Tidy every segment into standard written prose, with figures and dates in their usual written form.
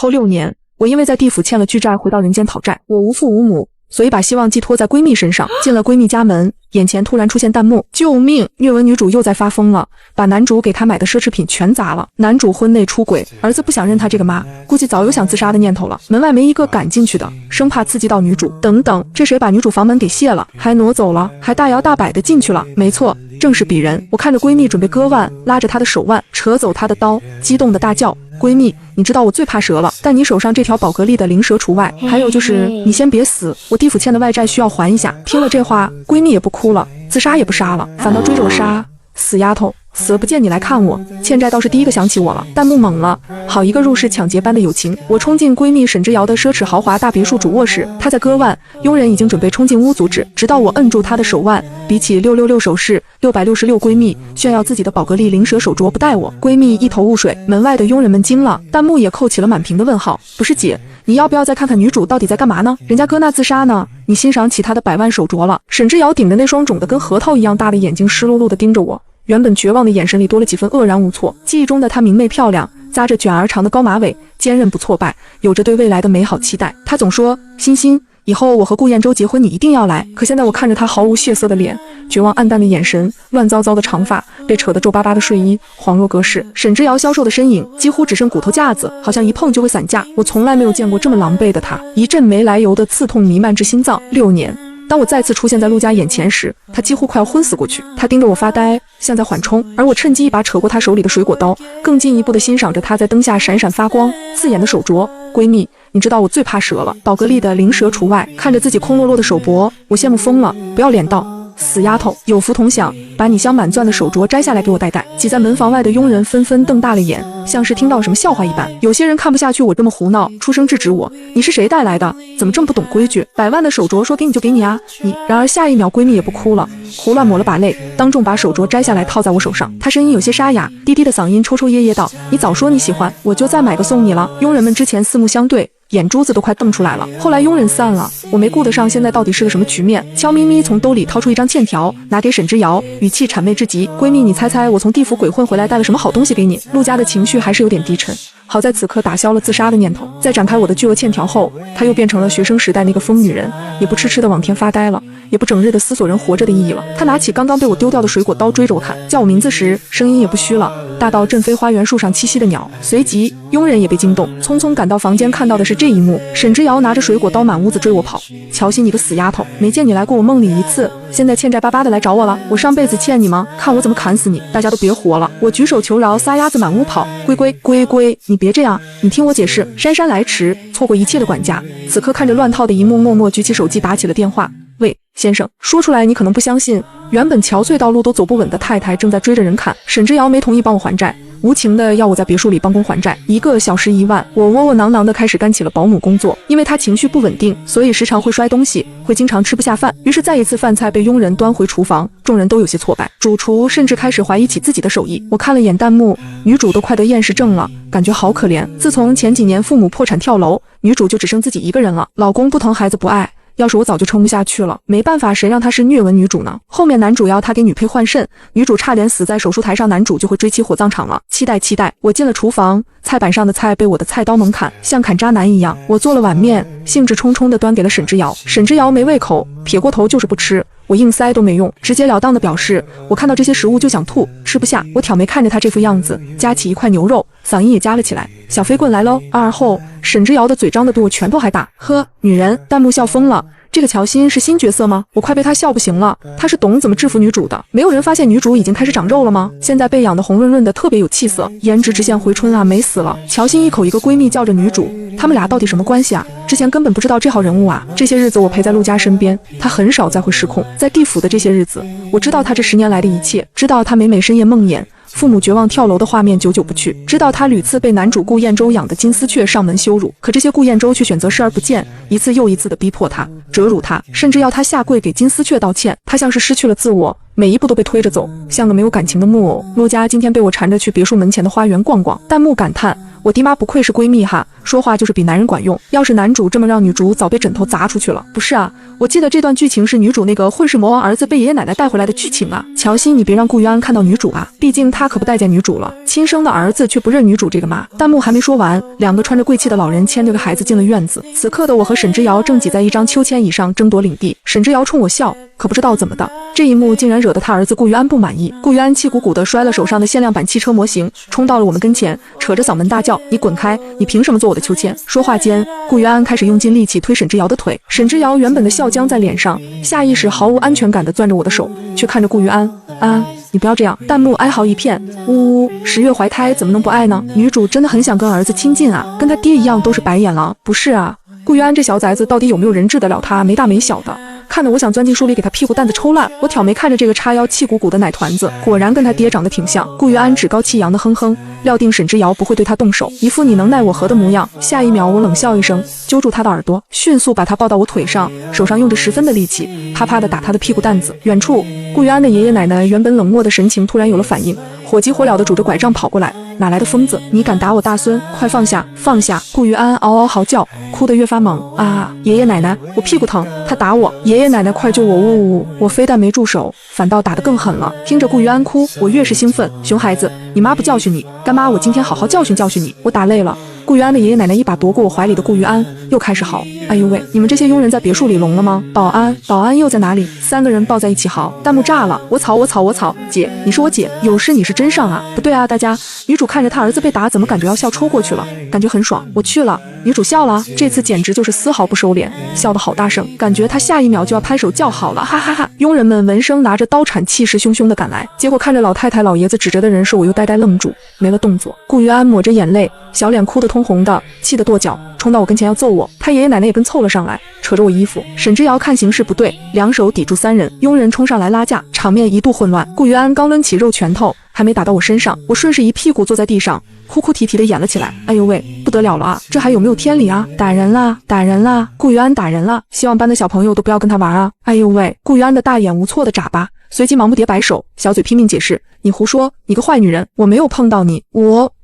后6年，我因为在地府欠了巨债，回到人间讨债。我无父无母，所以把希望寄托在闺蜜身上。进了闺蜜家门，眼前突然出现弹幕：救命！虐文女主又在发疯了，把男主给她买的奢侈品全砸了。男主婚内出轨，儿子不想认他这个妈，估计早有想自杀的念头了。门外没一个敢进去的，生怕刺激到女主。等等，这谁把女主房门给卸了，还挪走了，还大摇大摆的进去了？没错，正是鄙人。我看着闺蜜准备割腕，拉着她的手腕，扯走她的刀，激动的大叫：闺蜜，你知道我最怕蛇了，但你手上这条宝格丽的灵蛇除外。还有就是你先别死，我地府欠的外债需要还一下。听了这话，闺蜜也不哭了，自杀也不杀了，反倒追着我杀。死丫头，死了不见你来看我，欠债倒是第一个想起我了。弹幕猛了，好一个入室抢劫般的友情。我冲进闺蜜沈之遥的奢侈豪华大别墅主卧室，她在割腕，佣人已经准备冲进屋阻止，直到我摁住她的手腕。比起666手势，666闺蜜炫耀自己的宝格丽灵蛇手镯不带我，闺蜜一头雾水。门外的佣人们惊了，弹幕也扣起了满屏的问号。不是姐，你要不要再看看女主到底在干嘛呢？人家割那自杀呢，你欣赏起她的百万手镯了？沈之遥顶着那双肿得跟核桃一样大的眼睛，湿漉漉地盯着我。原本绝望的眼神里多了几分愕然无措。记忆中的她明媚漂亮，扎着卷而长的高马尾，坚韧不挫败，有着对未来的美好期待。她总说：欣欣，以后我和顾彦洲结婚，你一定要来。可现在我看着她毫无血色的脸，绝望暗淡的眼神，乱糟糟的长发，被扯得皱巴巴的睡衣，恍若隔世。沈之遥消瘦的身影几乎只剩骨头架子，好像一碰就会散架。我从来没有见过这么狼狈的她，一阵没来由的刺痛弥漫至心脏。6年。当我再次出现在陆家眼前时，他几乎快要昏死过去。他盯着我发呆，像在缓冲，而我趁机一把扯过他手里的水果刀，更进一步地欣赏着他在灯下闪闪发光、刺眼的手镯。闺蜜，你知道我最怕蛇了，宝格丽的灵蛇除外。看着自己空落落的手镯，我羡慕疯了。不要脸道：死丫头，有福同享，把你镶满钻的手镯摘下来给我戴戴。挤在门房外的佣人纷纷瞪大了眼，像是听到什么笑话一般。有些人看不下去我这么胡闹，出声制止我：你是谁带来的？怎么这么不懂规矩？百万的手镯说给你就给你啊！你……然而下一秒闺蜜也不哭了，胡乱抹了把泪，当众把手镯摘下来套在我手上。她声音有些沙哑，低低的嗓音抽抽噎噎道：你早说你喜欢，我就再买个送你了。佣人们之前四目相对，眼珠子都快瞪出来了。后来佣人散了，我没顾得上现在到底是个什么局面，悄咪咪从兜里掏出一张欠条，拿给沈之遥，语气谄媚至极：闺蜜，你猜猜我从地府鬼混回来带了什么好东西给你？陆家的情绪还是有点低沉，好在此刻打消了自杀的念头。在展开我的巨额欠条后，她又变成了学生时代那个疯女人，也不痴痴地往天发呆了，也不整日地思索人活着的意义了。她拿起刚刚被我丢掉的水果刀，追着我看，叫我名字时声音也不虚了，大到震飞花园树上栖息的鸟。随即佣人也被惊动，匆匆赶到房间，看到的是这一幕：沈之遥拿着水果刀满屋子追我跑。乔欣，你个死丫头，没见你来过我梦里一次，现在欠债巴巴的来找我了？我上辈子欠你吗？看我怎么砍死你！大家都别活了！我举手求饶，撒丫子满屋跑。龟，你别这样，你听我解释。姗姗来迟，错过一切的管家，此刻看着乱套的一幕，默默举起手机打起了电话。喂，先生，说出来你可能不相信，原本憔悴到路都走不稳的太太正在追着人砍。沈之遥没同意帮我还债，无情的要我在别墅里帮工还债，1个小时1万。我窝窝囊囊的开始干起了保姆工作，因为他情绪不稳定，所以时常会摔东西，会经常吃不下饭。于是再一次饭菜被佣人端回厨房，众人都有些挫败，主厨甚至开始怀疑起自己的手艺。我看了眼弹幕，女主都快得厌食症了，感觉好可怜。自从前几年父母破产跳楼，女主就只剩自己一个人了，老公不疼，孩子不爱。要是我早就撑不下去了，没办法，谁让她是虐文女主呢？后面男主要她给女配换肾，女主差点死在手术台上，男主就会追妻火葬场了。期待！我进了厨房，菜板上的菜被我的菜刀猛砍，像砍渣男一样。我做了碗面，兴致冲冲地端给了沈之遥。沈之遥没胃口，撇过头就是不吃。我硬塞都没用，直截了当地表示，我看到这些食物就想吐，吃不下。我挑眉看着他这副样子，夹起一块牛肉，嗓音也夹了起来：小飞棍来喽！而后沈之遥的嘴张得比我拳头还大。呵，女人！弹幕笑疯了。这个乔欣是新角色吗？我快被她笑不行了。她是懂怎么制服女主的。没有人发现女主已经开始长肉了吗？现在被养得红润润的，特别有气色，颜值直线回春啊，美死了。乔欣一口一个闺蜜叫着女主，他们俩到底什么关系啊？之前根本不知道这号人物啊。这些日子我陪在陆家身边，她很少再会失控。在地府的这些日子，我知道她这10年来的一切，知道她每深夜梦魇父母绝望跳楼的画面久久不去，知道他屡次被男主顾彦洲养的金丝雀上门羞辱，可这些顾彦洲却选择视而不见，一次又一次的逼迫他，折辱他，甚至要他下跪给金丝雀道歉。他像是失去了自我，每一步都被推着走，像个没有感情的木偶。陆家今天被我缠着去别墅门前的花园逛逛，弹幕感叹：我爹妈不愧是闺蜜哈，说话就是比男人管用。要是男主这么让女主，早被枕头砸出去了。不是啊，我记得这段剧情是女主那个混世魔王儿子被爷爷奶奶带回来的剧情啊。乔欣，你别让顾玉安看到女主啊，毕竟他可不待见女主了。亲生的儿子却不认女主这个妈。弹幕还没说完，两个穿着贵气的老人牵着个孩子进了院子。此刻的我和沈之遥正挤在一张秋千椅上争夺领地。沈之遥冲我笑，可不知道怎么的，这一幕竟然惹得他儿子顾玉安不满意。顾玉安气鼓鼓地摔了手上的限量版汽车模型，冲到了我们跟前，扯着嗓门大叫：“你滚开！你凭什么坐我的秋千？”说话间，顾玉安开始用尽力气推沈之遥的腿。沈之遥原本的笑僵在脸上，下意识毫无安全感地攥着我的手，却看着顾玉安：“安，你不要这样。”弹幕哀嚎一片，呜呜，10月怀胎怎么能不爱呢？女主真的很想跟儿子亲近啊，跟他爹一样都是白眼狼。不是啊，顾玉安这小崽子到底有没有人治得了他？没大没小的，看得我想钻进书里给他屁股蛋子抽烂。我挑眉看着这个叉腰气鼓鼓的奶团子，果然跟他爹长得挺像。顾玉安趾高气扬的哼哼，料定沈之遥不会对他动手，一副你能奈我何的模样。下一秒我冷笑一声，揪住他的耳朵，迅速把他抱到我腿上，手上用着十分的力气，啪啪的打他的屁股蛋子。远处顾玉安的爷爷奶奶原本冷漠的神情突然有了反应，火急火燎的拄着拐杖跑过来。哪来的疯子？你敢打我大孙？快放下，放下！顾玉安嗷嗷嚎叫，哭得越发猛啊！爷爷奶奶，我屁股疼，他打我！爷爷奶奶，快救我！呜呜呜！我非但没住手，反倒打得更狠了。听着顾玉安哭，我越是兴奋。熊孩子，你妈不教训你，干妈我今天好好教训教训你。我打累了。顾玉安的爷爷奶奶一把夺过我怀里的顾玉安，又开始嚎。哎呦喂，你们这些佣人在别墅里聋了吗？保安，保安又在哪里？3个人抱在一起嚎，弹幕炸了。我草我草我草，姐，你是我姐，有事你是真上啊？不对啊，大家。女主看着她儿子被打，怎么感觉要笑抽过去了？感觉很爽。我去了，女主笑了，这次简直就是丝毫不收敛，笑得好大声，感觉她下一秒就要拍手叫好了，哈哈哈！佣人们闻声拿着刀铲，气势汹汹地赶来，结果看着老太太老爷子指着的人手，我又呆呆愣住，没了动作。顾玉安抹着眼泪，小脸哭得通红的，气得跺脚，冲到我跟前要揍我。他爷爷奶奶也跟凑了上来，扯着我衣服。沈之遥看形势不对，两手抵住3人，佣人冲上来拉架，场面一度混乱。顾玉安刚抡起肉拳头，还没打到我身上，我顺势一屁股坐在地上，哭哭啼啼的演了起来。哎呦喂，不得了了啊，这还有没有天理啊？打人啦，打人啦！顾玉安打人啦！希望班的小朋友都不要跟他玩啊！哎呦喂，顾玉安的大眼无措的眨巴，随即忙不迭摆手，小嘴拼命解释：你胡说，你个坏女人，我没有碰到你，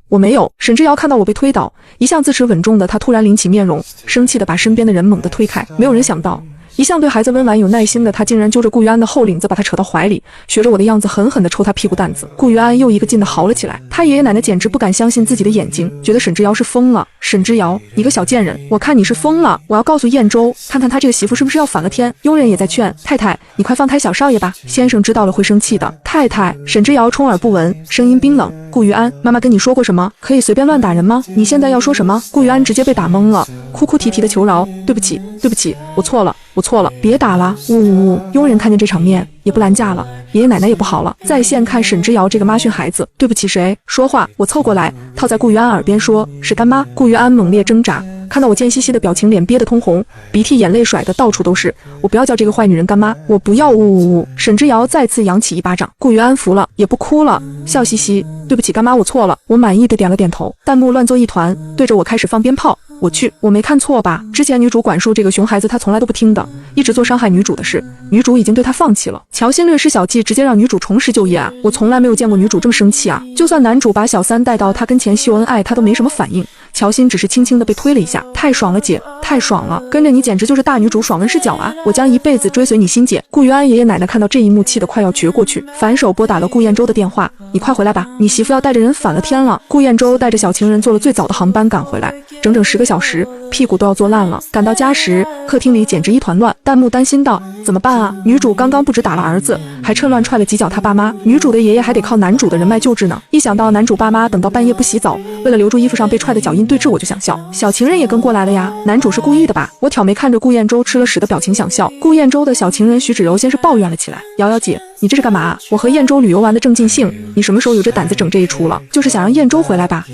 我没有。沈之遥看到我被推倒，一向自持稳重的他突然凛起面容，生气的把身边的人猛地推开。没有人想到，一向对孩子温婉有耐心的他，竟然揪着顾玉安的后领子把他扯到怀里，学着我的样子狠狠地抽他屁股蛋子。顾玉安又一个劲地嚎了起来，他爷爷奶奶简直不敢相信自己的眼睛，觉得沈之遥是疯了。沈之遥，你个小贱人，我看你是疯了，我要告诉燕州，看看他这个媳妇是不是要反了天。佣人也在劝太太，你快放开小少爷吧，先生知道了会生气的。太太，沈之遥充耳不闻，声音冰冷。顾玉安，妈妈跟你说过什么？可以随便乱打人吗？你现在要说什么？顾玉安直接被打懵了，哭哭啼啼的求饶，对不起，对不起，我错了，我错了，别打了！呜呜呜！佣人看见这场面也不拦架了，爷爷奶奶也不好了，在线看沈之遥这个妈训孩子，对不起谁？说话！我凑过来，套在顾玉安耳边说：是干妈。顾玉安猛烈挣扎，看到我贱兮兮的表情，脸憋得通红，鼻涕眼泪甩得到处都是。我不要叫这个坏女人干妈，我不要！呜呜呜！沈之遥再次扬起一巴掌，顾玉安服了，也不哭了，笑嘻嘻，对不起干妈，我错了。我满意的点了点头。弹幕乱作一团，对着我开始放鞭炮。我去，我没看错吧？之前女主管束这个熊孩子，她从来都不听的，一直做伤害女主的事，女主已经对她放弃了。乔欣略施小计，直接让女主重拾就业啊！我从来没有见过女主这么生气啊！就算男主把小三带到她跟前秀恩爱，她都没什么反应。乔欣只是轻轻的被推了一下，太爽了姐，太爽了，跟着你简直就是大女主爽恩是脚啊！我将一辈子追随你欣姐。顾玉安爷爷奶奶看到这一幕，气得快要绝过去，反手拨打了顾燕州的电话，你快回来吧，你媳妇要带着人反了天了。顾燕州带着小情人坐了最早的航班赶回来，整整10个小时，屁股都要坐烂了。赶到家时，客厅里简直一团乱，弹幕担心道：怎么办啊？女主刚刚不止打了儿子，还趁乱踹了几脚他爸妈，女主的爷爷还得靠男主的人脉救治呢。一想到男主爸妈等到半夜不洗澡，为了留住衣服上被踹的脚印对峙，我就想笑。小情人也跟过来了呀，男主是故意的吧？我挑眉看着顾燕州吃了屎的表情想笑。顾燕州的小情人徐芷柔先是抱怨了起来：瑶瑶姐，你这是干嘛啊？我和燕州旅游玩的正尽兴，你什么时候有这胆子整这一出了？就是想让燕州回来吧？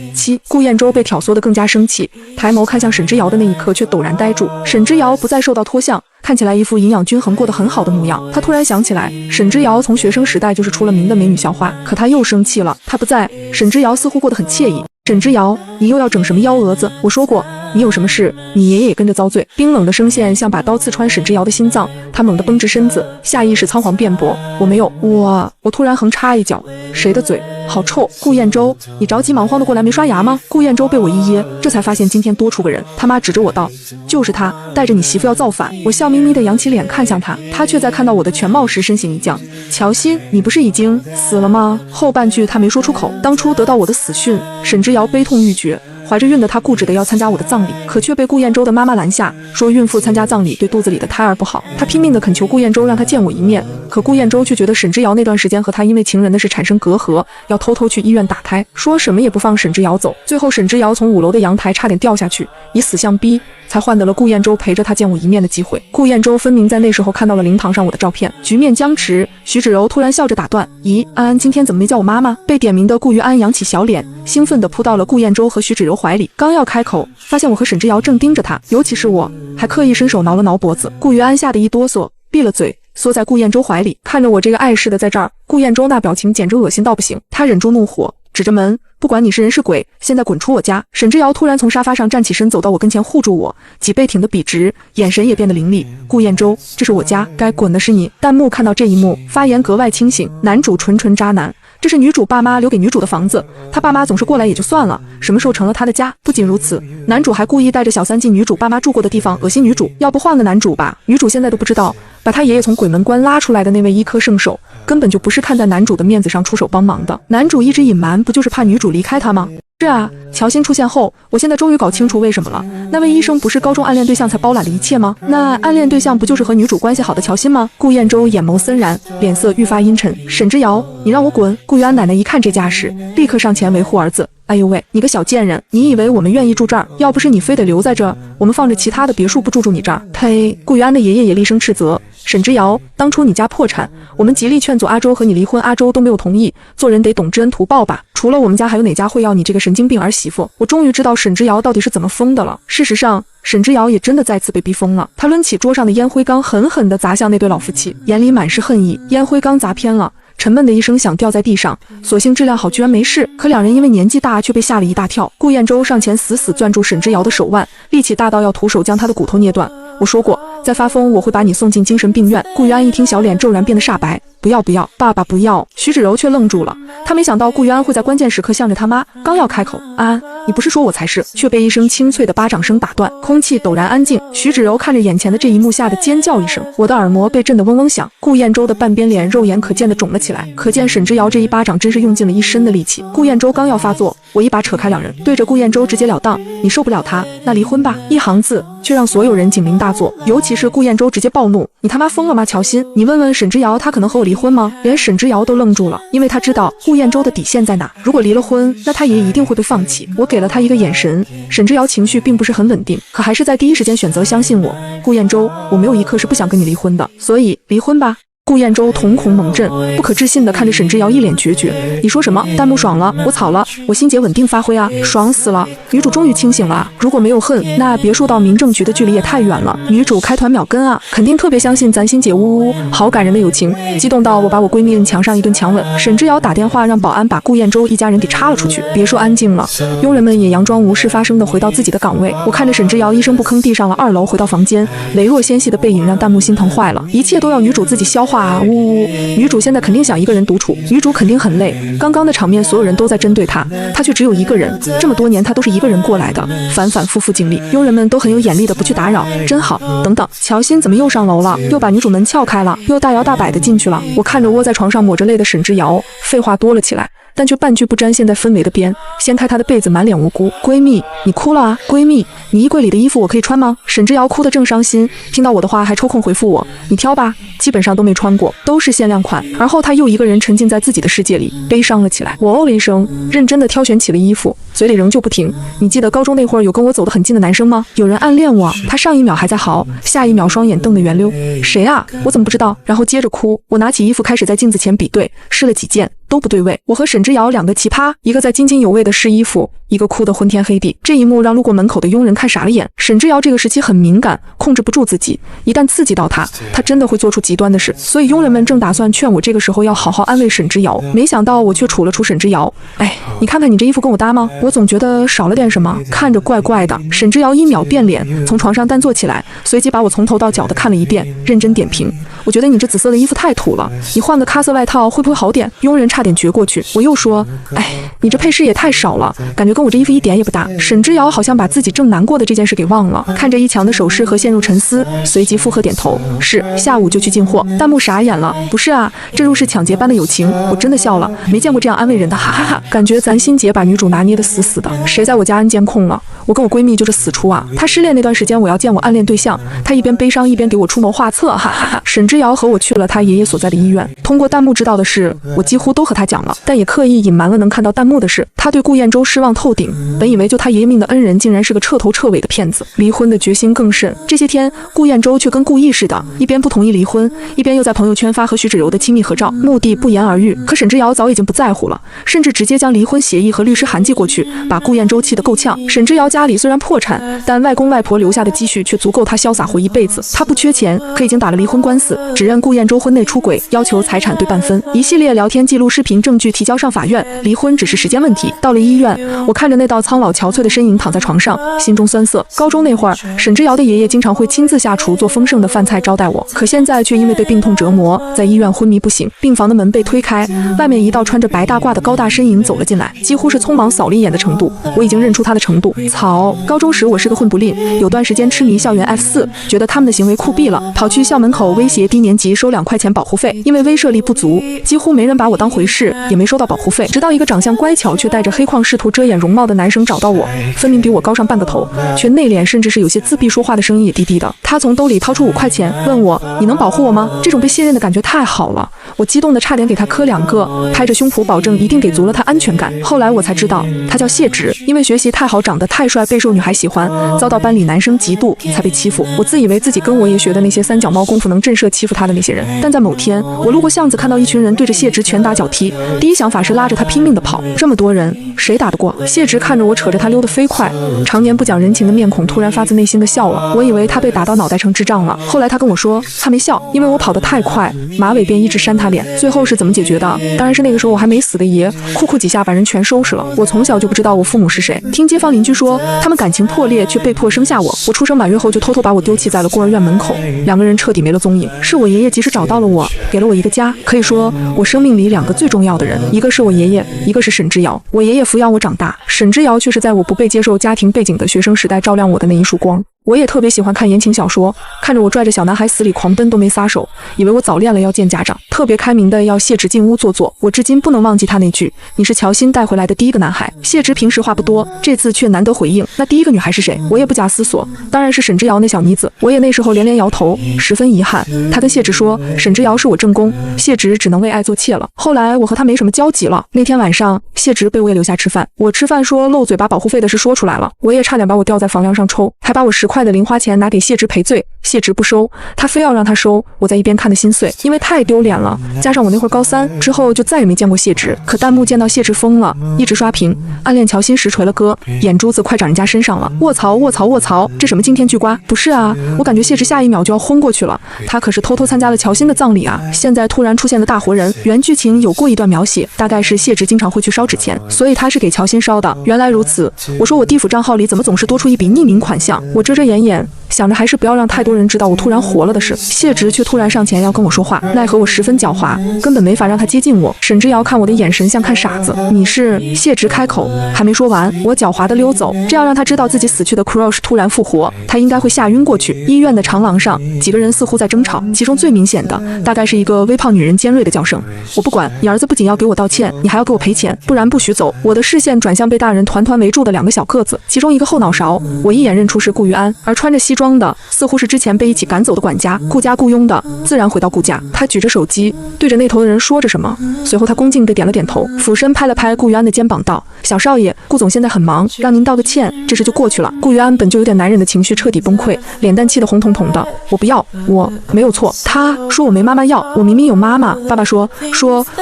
顾燕州被挑唆得更加生气，抬眸看向沈之遥的那一刻却陡然呆住。沈之遥不再受到脱相，看起来一副营养均衡过得很好的模样。他突然想起来，沈之遥从学生时代就是出了名的美女校花，可他又生气了。他不在，沈之遥似乎过得很惬意。沈之遥，你又要整什么幺蛾子？我说过你有什么事？你爷爷也跟着遭罪。冰冷的声线像把刀刺穿沈之遥的心脏，他猛地绷直身子，下意识仓皇辩驳：我没有，我突然横插一脚，谁的嘴？好臭！顾彦周，你着急忙慌的过来没刷牙吗？顾彦周被我一噎，这才发现今天多出个人。他妈指着我道：就是他，带着你媳妇要造反。我笑眯眯的扬起脸看向他，他却在看到我的全貌时身形一降。乔欣，你不是已经死了吗？后半句他没说出口。当初得到我的死讯，沈之遥悲痛欲绝。怀着孕的她固执的要参加我的葬礼，可却被顾彦周的妈妈拦下，说孕妇参加葬礼对肚子里的胎儿不好。她拼命的恳求顾彦周让她见我一面，可顾彦周却觉得沈之遥那段时间和他因为情人的事产生隔阂，要偷偷去医院打胎，说什么也不放沈之遥走。最后沈之遥从5楼的阳台差点掉下去，以死相逼，才换得了顾彦周陪着他见我一面的机会。顾彦周分明在那时候看到了灵堂上我的照片。局面僵持，徐芷柔突然笑着打断：咦，安安今天怎么没叫我妈妈？被点名的顾于安扬起小脸，兴奋地扑到了顾彦周和徐芷柔怀里，刚要开口，发现我和沈之遥正盯着他，尤其是我，还刻意伸手挠了挠脖子。顾于安吓得一哆嗦，闭了嘴，缩在顾彦周怀里，看着我这个碍事的在这儿。顾彦周那表情简直恶心到不行，他忍住怒火，指着门，不管你是人是鬼，现在滚出我家！沈之遥突然从沙发上站起身，走到我跟前护住我，脊背挺得笔直，眼神也变得凌厉。顾彦周，这是我家，该滚的是你。弹幕看到这一幕，发言格外清醒：男主纯纯渣男。这是女主爸妈留给女主的房子，她爸妈总是过来也就算了，什么时候成了她的家？不仅如此，男主还故意带着小三进女主爸妈住过的地方，恶心女主。要不换个男主吧？女主现在都不知道，把他爷爷从鬼门关拉出来的那位医科圣手，根本就不是看在男主的面子上出手帮忙的。男主一直隐瞒，不就是怕女主离开他吗？是啊，乔欣出现后，我现在终于搞清楚为什么了。那位医生不是高中暗恋对象才包揽了一切吗？那暗恋对象不就是和女主关系好的乔欣吗？顾彦周眼眸森然，脸色愈发阴沉。沈之遥，你让我滚！顾于安奶奶一看这架势，立刻上前维护儿子。哎呦喂，你个小贱人，你以为我们愿意住这儿？要不是你非得留在这儿，我们放着其他的别墅不住你这儿？呸！顾于安的爷爷也厉声斥责。沈之遥，当初你家破产，我们极力劝阻阿周和你离婚，阿周都没有同意。做人得懂知恩图报吧。除了我们家，还有哪家会要你这个神经病儿媳妇？我终于知道沈之遥到底是怎么疯的了。事实上，沈之遥也真的再次被逼疯了。他抡起桌上的烟灰缸，狠狠地砸向那对老夫妻，眼里满是恨意。烟灰缸砸偏了，沉闷的一声响掉在地上，所幸质量好，居然没事。可两人因为年纪大，却被吓了一大跳。顾彦周上前死死攥住沈之遥的手腕，力气大到要徒手将他的骨头捏断。我说过，再发疯我会把你送进精神病院。顾于安一听，小脸骤然变得煞白。不要不要，爸爸不要！徐芷柔却愣住了，她没想到顾于安会在关键时刻向着他妈，刚要开口，安，你不是说我才是，却被一声清脆的巴掌声打断，空气陡然安静。徐芷柔看着眼前的这一幕，吓得尖叫一声，我的耳膜被震得嗡嗡响。顾彦周的半边脸肉眼可见的肿了起来，可见沈之遥这一巴掌真是用尽了一身的力气。顾彦周刚要发作，我一把扯开两人，对着顾彦周直截了当，你受不了他，那离婚吧。一行字却让所有人警铃大作，尤其是顾彦周直接暴怒，你他妈疯了吗？乔欣，你问问沈之遥，他可能和我离婚吗？连沈之遥都愣住了，因为他知道顾彦周的底线在哪，如果离了婚，那他也一定会被放弃。我给了他一个眼神，沈之遥情绪并不是很稳定，可还是在第一时间选择相信我。顾彦周，我没有一刻是不想跟你离婚的，所以离婚吧。顾彦周瞳孔猛震，不可置信地看着沈之遥，一脸决绝。你说什么？弹幕爽了，我草了，我心姐稳定发挥啊，爽死了！女主终于清醒了啊！如果没有恨，那别墅到民政局的距离也太远了。女主开团秒跟啊，肯定特别相信咱心姐，呜呜呜，好感人的友情，激动到我把我闺蜜摁墙上一顿强吻。沈之遥打电话让保安把顾彦周一家人给插了出去。别墅安静了，佣人们也佯装无事发生的回到自己的岗位。我看着沈之遥一声不吭地上了2楼，回到房间，羸弱纤细的背影让弹幕心疼坏了。一切都要女主自己消化啊！呜呜呜！女主现在肯定想一个人独处，女主肯定很累。刚刚的场面，所有人都在针对她，她却只有一个人。这么多年，她都是一个人过来的，反反复复经历。佣人们都很有眼力的不去打扰，真好。等等，乔欣怎么又上楼了？又把女主门撬开了，又大摇大摆的进去了。我看着窝在床上抹着泪的沈之遥，废话多了起来，但却半句不沾，陷在氛围的边，掀开她的被子，满脸无辜。闺蜜，你哭了啊？闺蜜，你衣柜里的衣服我可以穿吗？沈之遥哭得正伤心，听到我的话还抽空回复我，你挑吧，基本上都没穿过，都是限量款。而后他又一个人沉浸在自己的世界里，悲伤了起来。我哦了一声，认真的挑选起了衣服，嘴里仍旧不停。你记得高中那会儿有跟我走得很近的男生吗？有人暗恋我，他上一秒还在嚎，下一秒双眼瞪得圆溜。谁啊？我怎么不知道？然后接着哭。我拿起衣服开始在镜子前比对，试了几件。都不对位。我和沈之遥两个奇葩，一个在津津有味的试衣服，一个哭得昏天黑地。这一幕让路过门口的佣人看傻了眼。沈之遥这个时期很敏感，控制不住自己，一旦刺激到他真的会做出极端的事。所以佣人们正打算劝我这个时候要好好安慰沈之遥，没想到我却处了处沈之遥。哎，你看看你这衣服跟我搭吗？我总觉得少了点什么，看着怪怪的。沈之遥1秒变脸，从床上单坐起来，随即把我从头到脚的看了一遍，认真点评。我觉得你这紫色的衣服太土了，你换个咖色外套会不会好点？佣人差点撅过去。我又说，哎，你这配饰也太少了，感觉跟我这衣服一点也不搭。沈之遥好像把自己正难过的这件事给忘了，看着一墙的首饰盒陷入沉思，随即附和点头，是，下午就去进货。弹幕傻眼了，不是啊，这入室抢劫般的友情，我真的笑了，没见过这样安慰人的，哈哈哈！感觉咱欣姐把女主拿捏得死死的，谁在我家安监控了？我跟我闺蜜就这死出啊！她失恋那段时间，我要见我暗恋对象，她一边悲伤一边给我出谋划策，哈哈哈！沈之遥和我去了他爷爷所在的医院，通过弹幕知道的事，我几乎都和他讲了，但也刻意隐瞒了能看到弹幕的事。他对顾燕洲失望透顶，本以为就他爷爷命的恩人，竟然是个彻头彻尾的骗子，离婚的决心更甚。这些天，顾燕洲却跟故意似的，一边不同意离婚，一边又在朋友圈发和徐芷柔的亲密合照，目的不言而喻。可沈之遥早已经不在乎了，甚至直接将离婚协议和律师函寄过去，把顾燕洲气得够呛。沈之遥家里虽然破产，但外公外婆留下的积蓄却足够他潇洒活一辈子。他不缺钱，可已经打了离婚官司，指认顾燕洲婚内出轨，要求财产对半分。一系列聊天记录、视频证据提交上法院，离婚只是时间问题。到了医院，我看着那道苍老憔悴的身影躺在床上，心中酸涩。高中那会儿，沈之遥的爷爷经常会亲自下厨做丰盛的饭菜招待我，可现在却因为被病痛折磨，在医院昏迷不醒。病房的门被推开，外面一道穿着白大褂的高大身影走了进来，几乎是匆忙扫了一眼的程度，我已经认出他的程度。草，高中时我是个混不吝，有段时间痴迷校园 F4，觉得他们的行为酷毙了，跑去校门口威胁低年级收2块钱保护费，因为威慑力不足，几乎没人把我当回事，也没收到保护费。直到一个长相乖巧却带着黑框试图遮掩容貌的男生找到我，分明比我高上半个头，却内敛甚至是有些自闭，说话的声音也低低的。他从兜里掏出5块钱，问我：“你能保护我吗？”这种被信任的感觉太好了，我激动的差点给他磕2个，拍着胸脯保证一定给足了他安全感。后来我才知道，他叫谢植，因为学习太好，长得太帅，备受女孩喜欢，遭到班里男生嫉妒，才被欺负。我自以为自己跟我爷学的那些三脚猫功夫能震慑欺负他的那些人，但在某天，我路过巷子，看到一群人对着谢植拳打脚踢，第一想法是拉着他拼命的跑。这么多人，谁打得过？谢植看着我扯着他溜得飞快，常年不讲人情的面孔突然发自内心的笑了。我以为他被打到脑袋成智障了，后来他跟我说，他没笑，因为我跑得太快，马尾便一直扇他脸。最后是怎么解决的？当然是那个时候我还没死的爷，酷几下把人全收拾了。我从小就不知道我父母是谁，听街坊邻居说他们感情破裂，却被迫生下我。我出生满月后就偷偷把我丢弃在了孤儿院门口，2个人彻底没了踪影。是我爷爷及时找到了我，给了我一个家。可以说我生命里2个最重要的人，一个是我爷爷，一个是沈之遥。我爷爷抚养我长大，沈之遥却是在我不被接受家庭背景的学生时代照亮我的那一束光。我也特别喜欢看言情小说，看着我拽着小男孩死里狂奔都没撒手，以为我早恋了要见家长，特别开明的要谢植进屋坐坐。我至今不能忘记他那句：“你是乔欣带回来的第一个男孩。”谢植平时话不多，这次却难得回应。那第一个女孩是谁？我也不假思索，当然是沈之遥那小妮子。我也那时候连连摇头，十分遗憾。他跟谢植说，沈之遥是我正宫，谢植只能为爱做妾了。后来我和他没什么交集了。那天晚上，谢植被我也留下吃饭，我吃饭说漏嘴把保护费的事说出来了，我也差点把我吊在房梁上抽，还把我10块的零花钱拿给谢植赔罪，谢植不收，他非要让他收，我在一边看得心碎，因为太丢脸了。加上我那会儿高3之后就再也没见过谢植，可弹幕见到谢植疯了，一直刷屏，暗恋乔欣实锤了哥，眼珠子快长人家身上了，卧槽卧槽卧槽，这什么惊天巨瓜？不是啊，我感觉谢植下一秒就要昏过去了，他可是偷偷参加了乔欣的葬礼啊，现在突然出现了大活人。原剧情有过一段描写，大概是谢植经常会去烧纸钱，所以他是给乔欣烧的。原来如此，我说我地府账号里怎么总是多出一笔匿名款项？我遮遮掩掩，想着还是不要让太多人知道我突然活了的事。谢植却突然上前要跟我说话，奈何我十分狡猾，根本没法让他接近我。沈之遥看我的眼神像看傻子。你是？谢植开口，还没说完，我狡猾的溜走，这样让他知道自己死去的 crush 突然复活，他应该会吓晕过去。医院的长廊上，几个人似乎在争吵，其中最明显的大概是一个微胖女人尖锐的叫声。我不管，你儿子不仅要给我道歉，你还要给我赔钱，不然不许走。我的视线转向被大人团团围住的2个小个子，其中一个后脑勺，我一眼认出是顾玉安，而穿着西装的似乎是之前被一起赶走的管家。顾家雇佣的自然回到顾家，他举着手机对着那头的人说着什么，随后他恭敬地点了点头，俯身拍了拍顾玉安的肩膀道：“小少爷，顾总现在很忙，让您道个歉，这事就过去了。”顾玉安本就有点男人的情绪彻底崩溃，脸蛋气得红彤彤的。我不要，我没有错。他说我没妈妈要，我明明有妈妈。爸爸说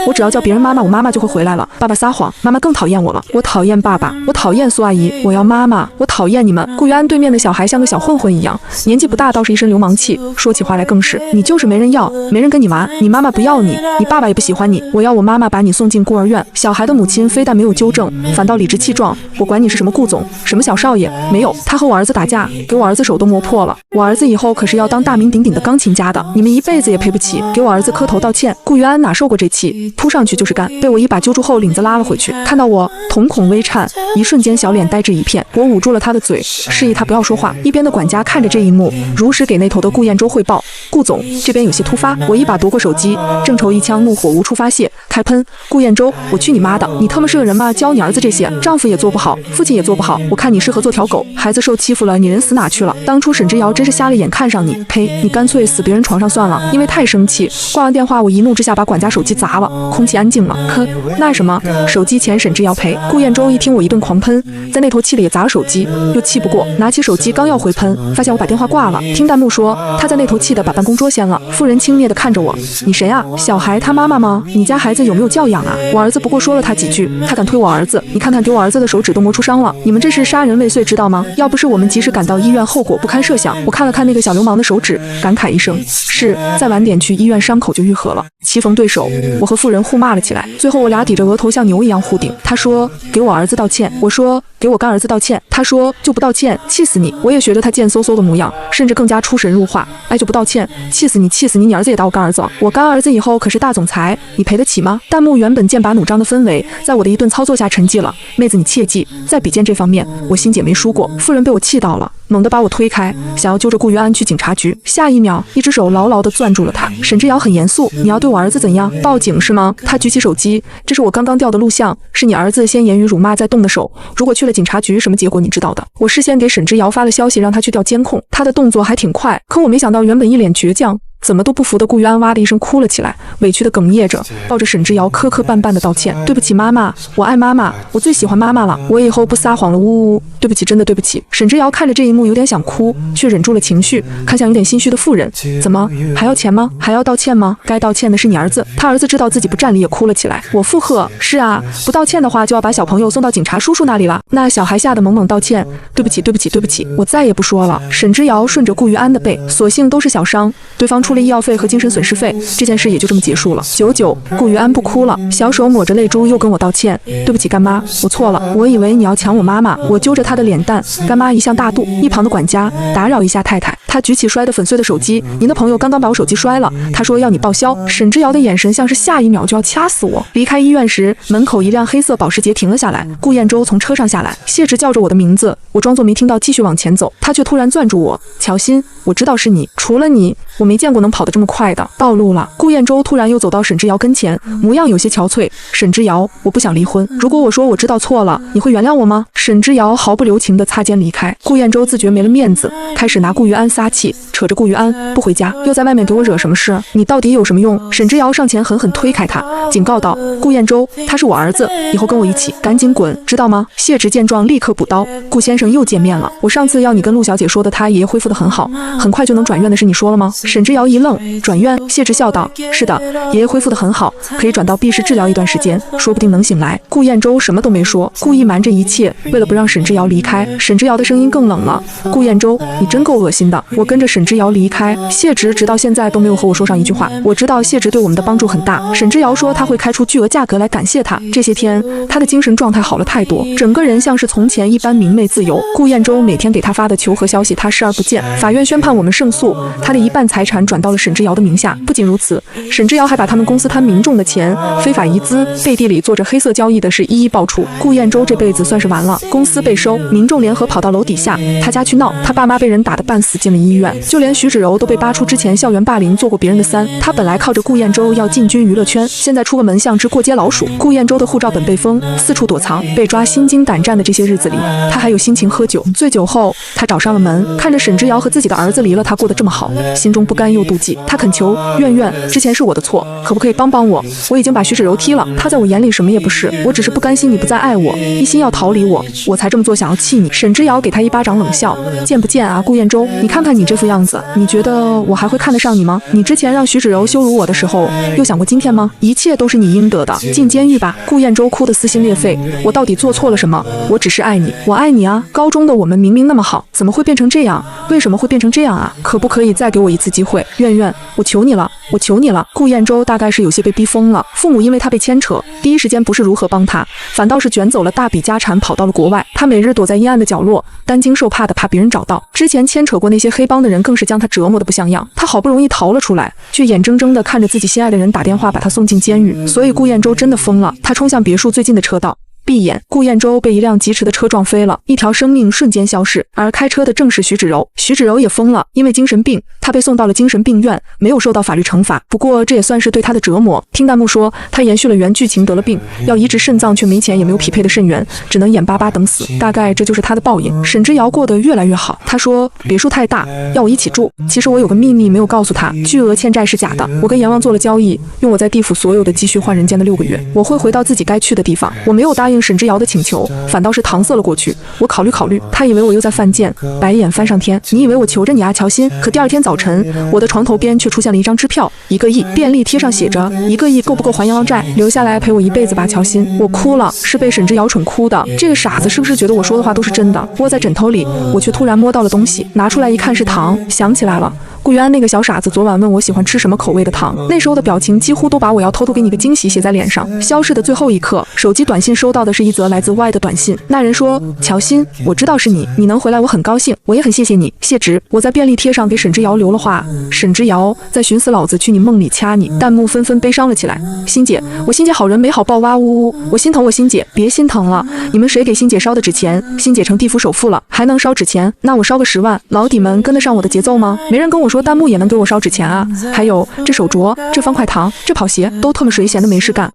我只要叫别人妈妈，我妈妈就会回来了。爸爸撒谎，妈妈更讨厌我了。我讨厌爸爸，我讨厌苏阿姨，我要妈妈，我讨厌你们。顾玉安对面的小孩像个小混混一样。样，年纪不大倒是一身流氓气，说起话来更是，你就是没人要，没人跟你玩，你妈妈不要你，你爸爸也不喜欢你，我要我妈妈把你送进孤儿院。小孩的母亲非但没有纠正，反倒理直气壮，我管你是什么顾总，什么小少爷，没有，他和我儿子打架，给我儿子手都磨破了，我儿子以后可是要当大名鼎鼎的钢琴家的，你们一辈子也赔不起，给我儿子磕头道歉。顾于安哪受过这气，扑上去就是干，被我一把揪住后领子拉了回去，看到我瞳孔微颤，一瞬间小脸呆滞一片，我捂住了他的嘴，示意他不要说话。一边的管家看着这一幕，如实给那头的顾彦洲汇报，顾总这边有些突发。我一把夺过手机，正愁一腔怒火无处发泄，开喷，顾彦洲，我去你妈的，你他妈是个人吗？教你儿子这些，丈夫也做不好，父亲也做不好，我看你适合做条狗，孩子受欺负了，你人死哪去了？当初沈之遥真是瞎了眼看上你，呸，你干脆死别人床上算了。因为太生气，挂完电话我一怒之下把管家手机砸了，空气安静了。呵，那什么，手机钱沈之遥赔。顾彦洲一听我一顿狂喷，在那头气的也砸了手机，又气不过，拿起手机刚要回喷，发现我把电话挂了，听弹幕说他在那头气的把办公桌掀了。妇人轻蔑的看着我，你谁啊？小孩他妈妈吗？你家孩子有没有教养啊？我儿子不过说了他几句，他敢推我儿子，你看看给我儿子的手指都磨出伤了，你们这是杀人未遂知道吗？要不是我们及时赶到医院，后果不堪设想。我看了看那个小流氓的手指，感慨一声，是，再晚点去医院伤口就愈合了。棋逢对手，我和妇人互骂了起来，最后我俩抵着额头像牛一样互顶。他说给我儿子道歉，我说给我干儿子道歉，他说就不道歉，气死你！我也学着他贱嗖嗖的模样，甚至更加出神入化，哎就不道歉，气死你，气死你！你儿子也打我干儿子了，我干儿子以后可是大总裁，你赔得起吗？弹幕原本剑拔弩张的氛围，在我的一顿操作下沉寂了。妹子你切记，在比剑这方面，我欣姐没输过。妇人被我气到了，猛地把我推开，想要揪着顾于安去警察局。下一秒，一只手牢牢地攥住了他。沈之遥很严肃，你要对我儿子怎样？报警是吗？他举起手机，这是我刚刚调的录像，是你儿子先言语辱骂再动的手。如果去了警察局，什么结果你知道的。我事先给沈之遥发了消息，让他去调监控。他的动作还挺快，可我没想到，原本一脸倔强，怎么都不服的顾于安哇的一声哭了起来，委屈的哽咽着，抱着沈之遥磕磕绊绊的道歉：“对不起妈妈，我爱妈妈，我最喜欢妈妈了，我以后不撒谎了，呜呜呜，对不起，真的对不起。”沈之遥看着这一幕有点想哭，却忍住了情绪，看向有点心虚的妇人：“怎么还要钱吗？还要道歉吗？该道歉的是你儿子。”他儿子知道自己不占理也哭了起来。我附和：“是啊，不道歉的话就要把小朋友送到警察叔叔那里了。”那小孩吓得猛猛道歉：“对不起，对不起，对不起，我再也不说了。”沈之遥顺着顾于安的背，所幸都是小伤，对方出了医药费和精神损失费，这件事也就这么结束了。久，顾于安不哭了，小手抹着泪珠又跟我道歉：“对不起干妈，我错了，我以为你要抢我妈妈。”我揪着她的脸蛋，干妈一向大度。一旁的管家：“打扰一下太太。”他举起摔得粉碎的手机：“您的朋友刚刚把我手机摔了，他说要你报销。”沈之遥的眼神像是下一秒就要掐死我。离开医院时，门口一辆黑色保时捷停了下来，顾彦洲从车上下来，谢直叫着我的名字，我装作没听到，继续往前走，他却突然攥住我：“乔欣，我知道是你，除了你，我没见过能跑得这么快的。”暴露了。顾彦洲突然又走到沈之遥跟前，模样有些憔悴：“沈之遥，我不想离婚，如果我说我知道错了，你会原谅我吗？”沈之遥毫不留情地擦肩离开。顾彦洲自觉没了面子，开始拿顾于安撒气，扯着顾于安不回家，又在外面给我惹什么事？你到底有什么用？沈之遥上前狠狠推开他，警告道：“顾彦洲，他是我儿子，以后跟我一起，赶紧滚，知道吗？”谢直见状立刻补刀：“顾先生又见面了，我上次要你跟陆小姐说的，他爷爷恢复得很好，很快就能转院的事，你说了吗？”沈之遥一愣：“转院？”谢直笑道：“是的，爷爷恢复得很好，可以转到 B 市治疗一段时间，说不定能醒来。”顾彦洲什么都没说，故意瞒着一切，为了不让沈之遥离开。沈之遥的声音更冷了：“顾彦洲，你真够恶心的。”我跟着沈之遥离开，谢直直到现在都没有和我说上一句话。我知道谢直对我们的帮助很大，沈之遥说他会开出巨额价格来感谢他。这些天他的精神状态好了太多，整个人像是从前一般明媚自由。顾彦洲每天给他发的求和消息他视而不见。法院宣判我们胜诉，他的一半财产转到了沈之遥的名下。不仅如此，沈之遥还把他们公司贪民众的钱、非法移资、背地里做着黑色交易的事一一爆出。顾彦洲这辈子算是完了，公司被收，民众联合跑到楼底下他家去闹，他爸妈被人打得半死进了医院，就连徐芷柔都被扒出之前校园霸凌做过别人的三。他本来靠着顾彦洲要进军娱乐圈，现在出个门像只过街老鼠。顾彦洲的护照本被封，四处躲藏，被抓心惊胆战的这些日子里，他还有心情喝酒。醉酒后，他找上了门，看着沈之遥和自己的儿子离了他过得这么好，心中不甘又妒忌。他恳求：“院，之前是我的错，可不可以帮我？我已经把徐芷柔踢了，她在我眼里什么也不是，我只是不甘心你不再爱我，一心要逃离我，我才这么做，想要气你。”沈之遥给他一巴掌，冷笑：“贱不贱啊，顾彦洲，你看看你这副样子。”子，你觉得我还会看得上你吗？你之前让徐芷柔羞辱我的时候，又想过今天吗？一切都是你应得的，进监狱吧。顾彦舟哭得撕心裂肺，我到底做错了什么？我只是爱你，我爱你啊！高中的我们明明那么好，怎么会变成这样？为什么会变成这样啊？可不可以再给我一次机会？苑苑，我求你了，我求你了。顾彦舟大概是有些被逼疯了，父母因为他被牵扯，第一时间不是如何帮他，反倒是卷走了大笔家产跑到了国外。他每日躲在阴暗的角落，担惊受怕的怕别人找到。之前牵扯过那些黑帮的人更是将他折磨得不像样。他好不容易逃了出来，却眼睁睁地看着自己心爱的人打电话把他送进监狱。所以顾彦舟真的疯了，他冲向别墅最近的车道。闭眼，顾彦舟被一辆疾驰的车撞飞了，一条生命瞬间消逝。而开车的正是徐芷柔，徐芷柔也疯了，因为精神病，她被送到了精神病院，没有受到法律惩罚。不过这也算是对她的折磨。听弹幕说，她延续了原剧情得了病，要移植肾脏却没钱，也没有匹配的肾源，只能眼巴巴等死。大概这就是她的报应。沈之遥过得越来越好，他说别墅太大，要我一起住。其实我有个秘密没有告诉他，巨额欠债是假的。我跟阎王做了交易，用我在地府所有的积蓄换人间的6个月，我会回到自己该去的地方。我没有答应沈之遥的请求，反倒是搪塞了过去。我考虑考虑，他以为我又在犯贱，白眼翻上天。你以为我求着你啊，乔欣？可第二天早晨，我的床头边却出现了一张支票，1个亿，便利贴上写着1个亿够不够还阎王债？留下来陪我一辈子吧，乔欣。我哭了，是被沈之遥蠢哭的。这个傻子是不是觉得我说的话都是真的？窝在枕头里，我却突然摸到了东西，拿出来一看是糖，想起来了。顾源安那个小傻子昨晚问我喜欢吃什么口味的糖，那时候的表情几乎都把我要偷偷给你个惊喜写在脸上。消失的最后一刻，手机短信收到的是一则来自 Y 的短信，那人说：乔欣，我知道是你，你能回来我很高兴，我也很谢谢你，谢职。我在便利贴上给沈之遥留了话，沈之遥在寻死老子去你梦里掐你。弹幕纷纷悲伤了起来。欣姐，我欣姐好人没好报哇呜呜，我心疼我欣姐，别心疼了。你们谁给欣姐烧的纸钱？欣姐成地府首富了，还能烧纸钱？那我烧个10万，老底们跟得上我的节奏吗？没人跟我说弹幕也能给我烧纸钱啊！还有这手镯，这方块糖，这跑鞋，都特么谁闲的没事干，